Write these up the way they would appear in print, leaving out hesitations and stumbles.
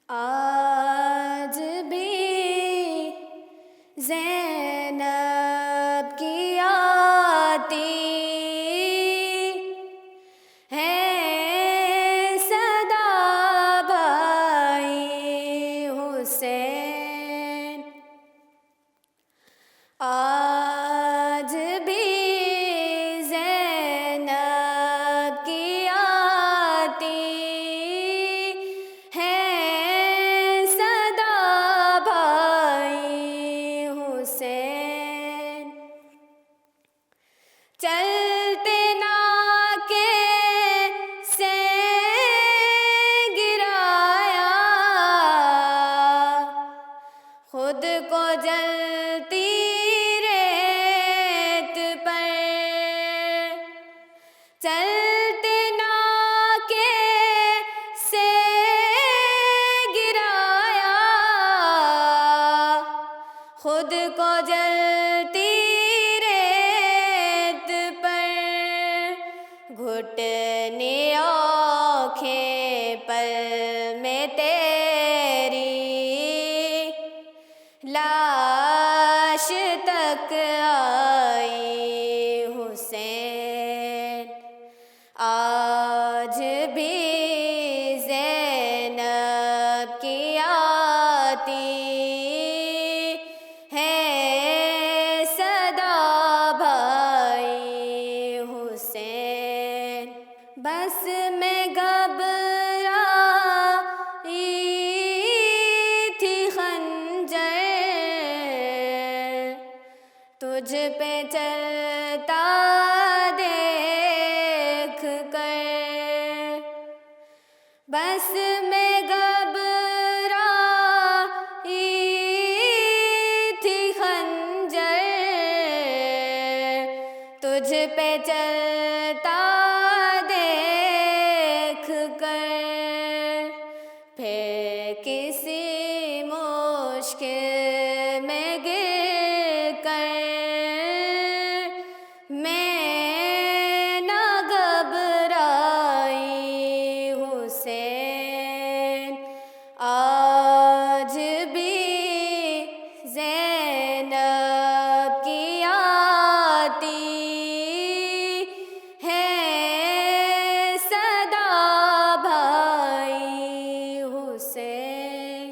آج بھی زینب کی آتی ہے صدا بھائی حسین، آج بھی زینب کی آتی ہے صدا بھائی حسین، چلتے نا کے سے گرایا خود کو جلتی ریت پر، چلتے نا کے سے گرایا خود کو جلتی ریت پر، گھٹنے اوکھے پل میں تیری لاش تک آئی حسین، آج بھی زینب کی آتی ہے صدا بھائی حسین، بس میں گھبرائی تھی خنجر تجھ پہ چلتا دیکھ کر، بس میں گھبرائی تھی خنجر تجھ پہ چلتا دیکھ کر، پھر کسی مشکل میں گر کر میں نہ گھبرائی حسین، آج بھی زینب کی آتی ہے صدا بھائی حسین۔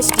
HD